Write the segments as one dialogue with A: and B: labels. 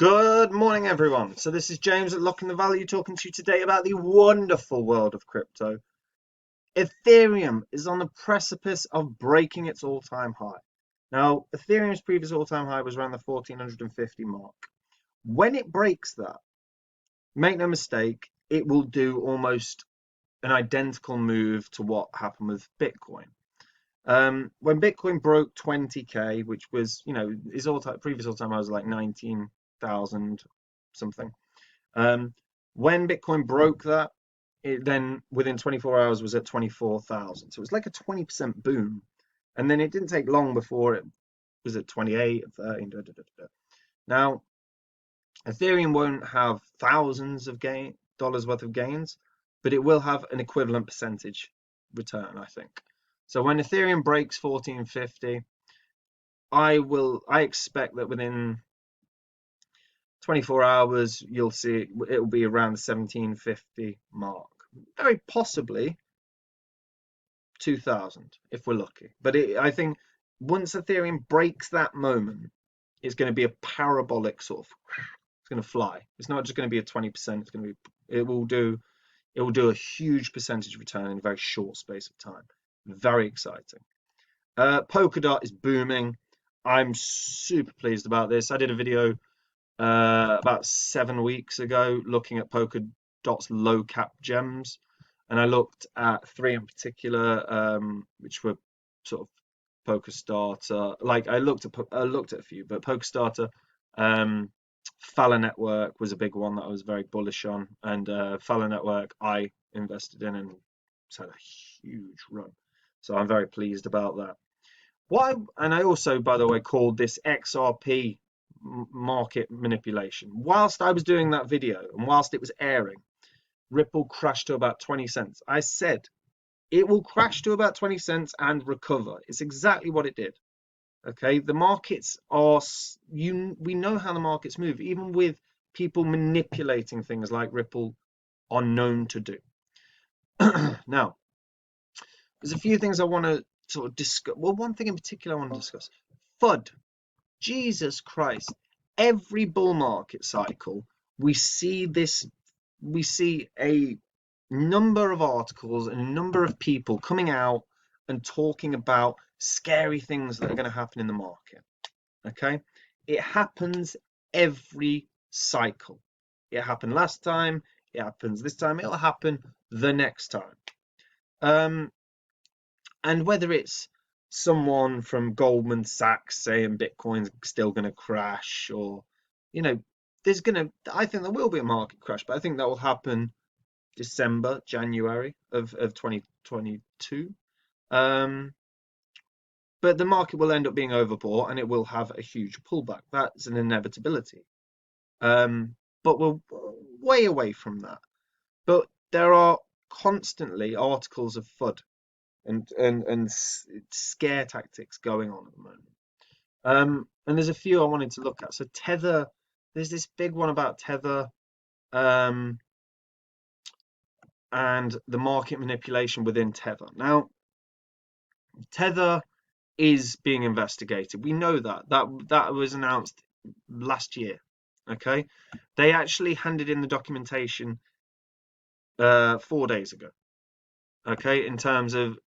A: Good morning, everyone. So this is James at Locking the Value talking to you today about the wonderful world of crypto. Ethereum is on the precipice of breaking its all-time high. Now, Ethereum's previous all-time high was around the 1450 mark. When it breaks that, make no mistake, it will do almost an identical move to what happened with Bitcoin. When Bitcoin broke 20k, which was, his previous all-time high was like 19,000 something. When Bitcoin broke that, it then within 24 hours was at 24,000. So it was like a 20% boom. And then it didn't take long before it was at 28, 30. Now, Ethereum won't have thousands of dollars worth of gains, but it will have an equivalent percentage return, I think. So when Ethereum breaks 1450, I expect that within 24 hours, you'll see it will be around the 1750 mark. Very possibly 2000 if we're lucky. But I think once Ethereum breaks that moment, it's going to be a parabolic sort of. It's going to fly. It's not just going to be a 20%. It's going to be. It will do a huge percentage return in a very short space of time. Very exciting. Polkadot is booming. I'm super pleased about this. I did a video about 7 weeks ago looking at Polkadot's low cap gems, and I looked at three in particular, which were sort of Polkastarter. Like I looked at a few, but Polkastarter, Falla Network was a big one that I was very bullish on, and Falla Network I invested in and it's had a huge run, so I'm very pleased about that. And I also, by the way, called this XRP market manipulation. Whilst I was doing that video and whilst it was airing, Ripple crashed to about 20 cents. I said it will crash to about 20 cents and recover. It's exactly what it did. Okay, the markets are, we know how the markets move, even with people manipulating things like Ripple are known to do. Now, there's a few things I want to sort of discuss. Well, one thing in particular I want to discuss. FUD. Jesus Christ. Every bull market cycle, we see a number of articles and a number of people coming out and talking about scary things that are going to happen in the market. Okay? It happens every cycle. It happened last time, it happens this time, it'll happen the next time. And whether it's someone from Goldman Sachs saying Bitcoin's still going to crash, or, I think there will be a market crash, but I think that will happen December, January of 2022. But the market will end up being overbought and it will have a huge pullback. That's an inevitability. But we're way away from that. But there are constantly articles of FUD and scare tactics going on at the moment. And there's a few I wanted to look at. So Tether, there's this big one about Tether, and the market manipulation within Tether. Now, Tether is being investigated. We know that was announced last year. Okay, they actually handed in the documentation 4 days ago. Okay, in terms of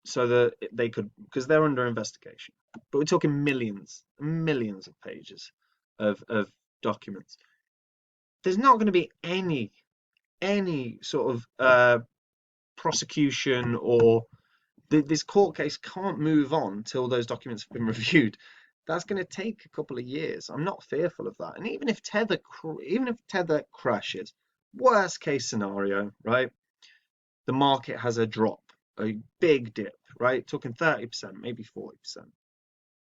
A: so that they could, because they're under investigation, but we're talking millions of pages of documents. There's not going to be any sort of prosecution, or this court case can't move on till those documents have been reviewed. That's going to take a couple of years. I'm not fearful of that. And even if Tether crashes, worst case scenario, right? The market has a drop, a big dip, right? Talking 30%, maybe 40%.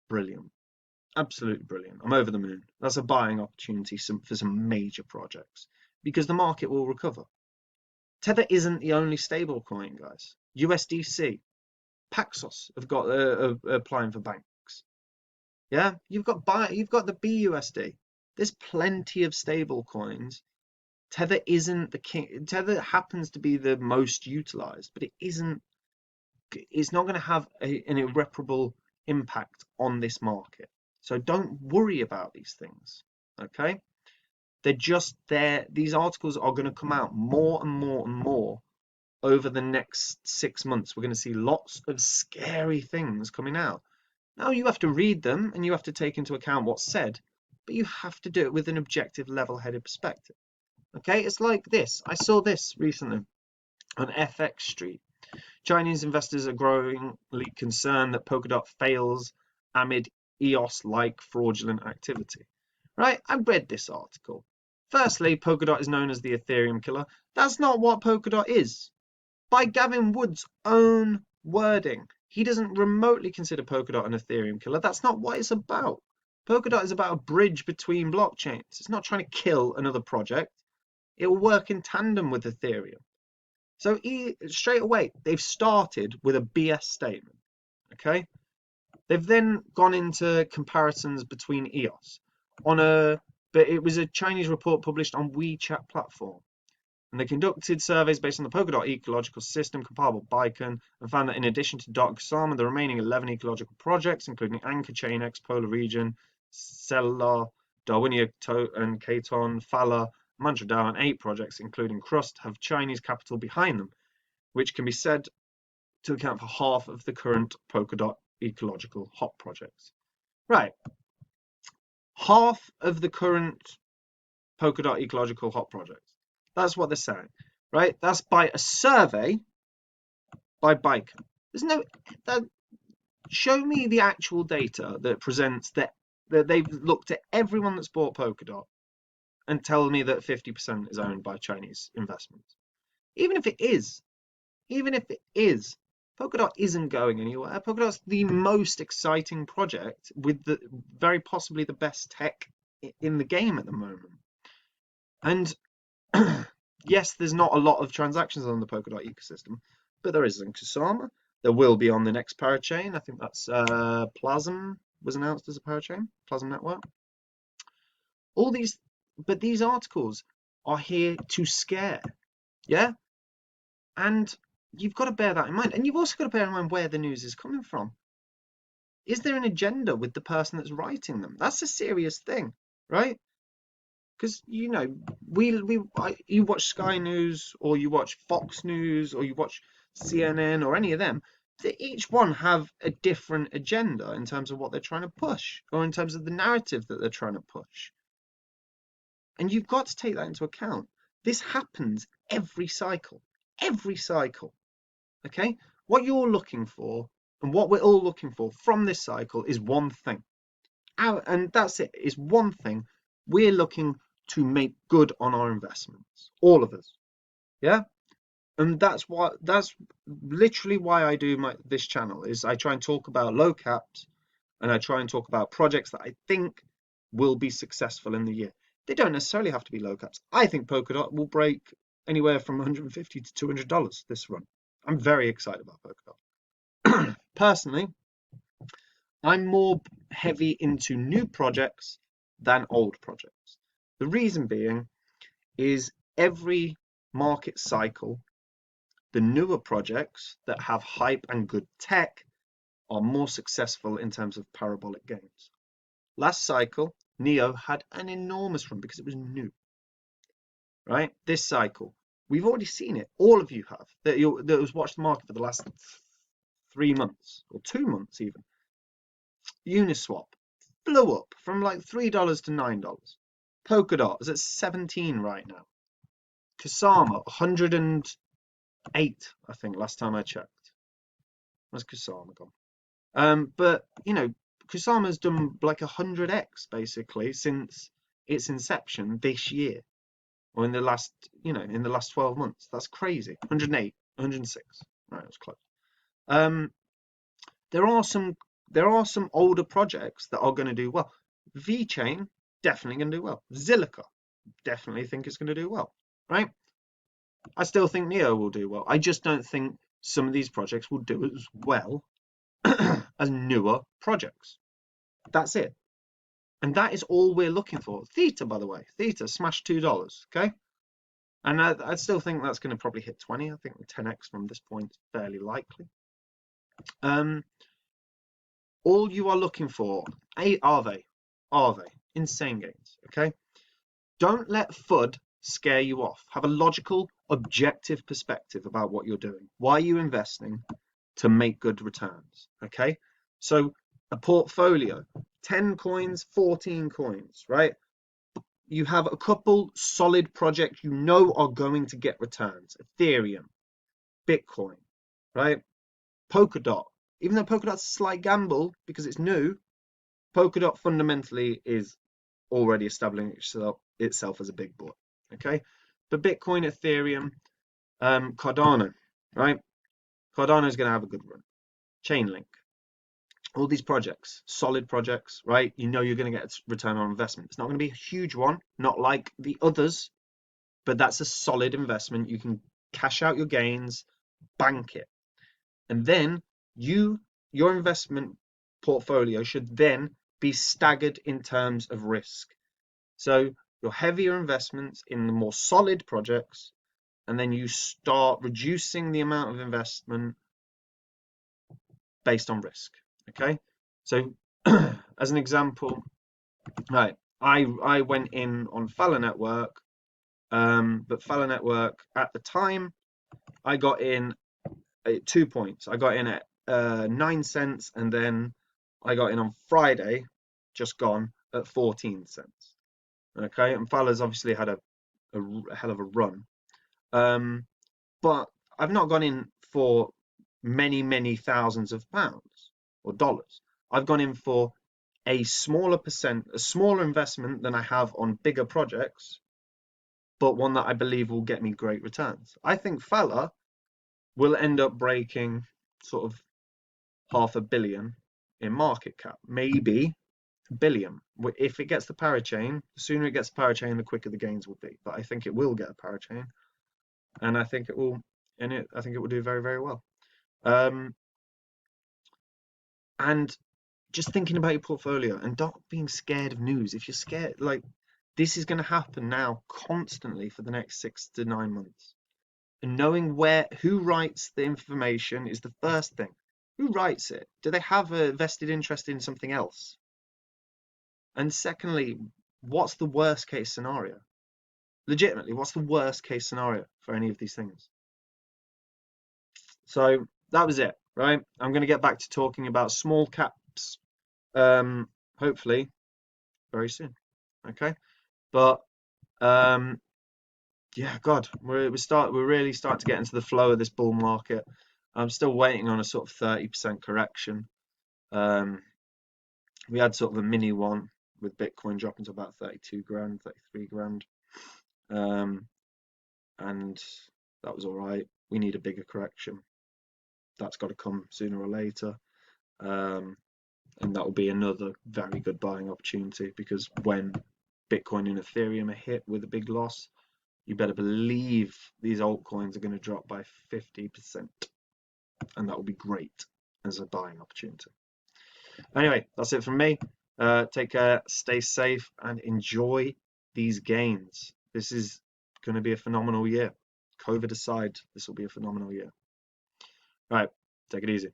A: Brilliant. Absolutely brilliant. I'm over the moon. That's a buying opportunity for some major projects because the market will recover. Tether isn't the only stable coin, guys. USDC, Paxos have got applying for banks. Yeah, you've got the BUSD. There's plenty of stable coins. Tether isn't the king. Tether happens to be the most utilized, but it isn't. It's not going to have an irreparable impact on this market. So don't worry about these things. Okay, they're just there. These articles are going to come out more and more and more over the next 6 months. We're going to see lots of scary things coming out. Now you have to read them and you have to take into account what's said, but you have to do it with an objective, level-headed perspective. Okay, it's like this. I saw this recently on FX Street. Chinese investors are growingly concerned that Polkadot fails amid EOS-like fraudulent activity. Right? I read this article. Firstly, Polkadot is known as the Ethereum killer. That's not what Polkadot is. By Gavin Wood's own wording, he doesn't remotely consider Polkadot an Ethereum killer. That's not what it's about. Polkadot is about a bridge between blockchains. It's not trying to kill another project. It will work in tandem with Ethereum. So straight away, they've started with a BS statement. Okay, they've then gone into comparisons between EOS but it was a Chinese report published on WeChat platform. And they conducted surveys based on the Polkadot ecological system compiled by Bicon and found that in addition to Kusama, the remaining 11 ecological projects, including Anchor, Chainx, Polar Region, Cellular, Darwinia, and Katon, Fala, Mantra DAO, and 8 projects, including Crust, have Chinese capital behind them, which can be said to account for half of the current Polkadot ecological hot projects. Right. Half of the current Polkadot ecological hot projects. That's what they're saying, right? That's by a survey by Bicon. There's no show me the actual data that presents that they've looked at everyone that's bought Polkadot and tell me that 50% is owned by Chinese investments. Even if it is, Polkadot isn't going anywhere. Polkadot's the most exciting project with the very possibly the best tech in the game at the moment. And yes, there's not a lot of transactions on the Polkadot ecosystem, but there is in Kusama. There will be on the next parachain. I think that's Plasm was announced as a parachain, Plasm Network. All these, but these articles are here to scare, yeah? And you've got to bear that in mind. And you've also got to bear in mind where the news is coming from. Is there an agenda with the person that's writing them? That's a serious thing, right? Because you watch Sky News or you watch Fox News or you watch CNN or any of them. Each one have a different agenda in terms of what they're trying to push or in terms of the narrative that they're trying to push. And you've got to take that into account. This happens every cycle. Okay? What you're looking for and what we're all looking for from this cycle is one thing. And that's it. It's one thing. We're looking to make good on our investments. All of us. Yeah? And that's literally why I do this channel is I try and talk about low caps and I try and talk about projects that I think will be successful in the year. They don't necessarily have to be low caps. I think Polkadot will break anywhere from $150 to $200 this run. I'm very excited about Polkadot. Personally, I'm more heavy into new projects than old projects. The reason being is every market cycle, the newer projects that have hype and good tech are more successful in terms of parabolic gains. Last cycle, Neo had an enormous run because it was new. Right? This cycle, we've already seen it. All of you have that has watched the market for the last 3 months or 2 months even. Uniswap blew up from like $3 to $9. Polkadot is at 17 right now. Kusama 108, I think, last time I checked. Where's Kusama gone? But Kusama's done like 100x basically since its inception this year, or in the last 12 months. That's crazy. 108, 106. Right, it was close. There are some older projects that are going to do well. VeChain definitely going to do well. Zilliqa definitely think it's going to do well. Right? I still think Neo will do well. I just don't think some of these projects will do as well as newer projects. That's it. And that is all we're looking for. Theta, by the way. Theta smashed $2. Okay? And I still think that's going to probably hit 20. I think 10x from this point is fairly likely. All you are looking for, are they? insane gains. Okay, don't let FUD scare you off. Have a logical, objective perspective about what you're doing. Why are you investing? To make good returns. Okay, so a portfolio, 10 coins, 14 coins, right? You have a couple solid projects you know are going to get returns. Ethereum, Bitcoin, right? Polkadot. Even though Polkadot's a slight gamble because it's new, Polkadot fundamentally is already establishing itself as a big boy. Okay, but Bitcoin, Ethereum, Cardano, right? Cardano is going to have a good run. Chainlink, all these projects, solid projects, right? You know you're going to get a return on investment. It's not going to be a huge one, not like the others, but that's a solid investment. You can cash out your gains, bank it, and then your investment portfolio should then be staggered in terms of risk. So your heavier investments in the more solid projects, and then you start reducing the amount of investment based on risk. Okay, so as an example, right, I went in on Falla Network, but Falla Network at the time I got in at 2 points. I got in at 9 cents, and then I got in on Friday, just gone, at 14 cents. Okay, and Falla's obviously had a hell of a run, but I've not gone in for many thousands of pounds or dollars. I've gone in for a smaller investment than I have on bigger projects, but one that I believe will get me great returns. I think Falla will end up breaking sort of $500 million in market cap, maybe $1 billion. If it gets the parachain, the sooner it gets the parachain, the quicker the gains will be. But I think it will get a parachain, and I think it will, I think it will do very well. And just thinking about your portfolio and not being scared of news. If you're scared, like, this is going to happen now constantly for the next 6 to 9 months. And knowing who writes the information is the first thing. Who writes it? Do they have a vested interest in something else? And secondly, what's the worst case scenario? Legitimately, what's the worst case scenario for any of these things? So that was it, right? I'm going to get back to talking about small caps, hopefully very soon. Okay, but yeah, God, we really start to get into the flow of this bull market. I'm still waiting on a sort of 30% correction. We had sort of a mini one with Bitcoin dropping to about 32 grand, 33 grand, and that was all right. We need a bigger correction. That's got to come sooner or later, and that will be another very good buying opportunity, because when Bitcoin and Ethereum are hit with a big loss, you better believe these altcoins are going to drop by 50%, and that will be great as a buying opportunity. Anyway, that's it from me. Take care, stay safe, and enjoy these gains. This is going to be a phenomenal year. COVID aside, this will be a phenomenal year. All right, take it easy.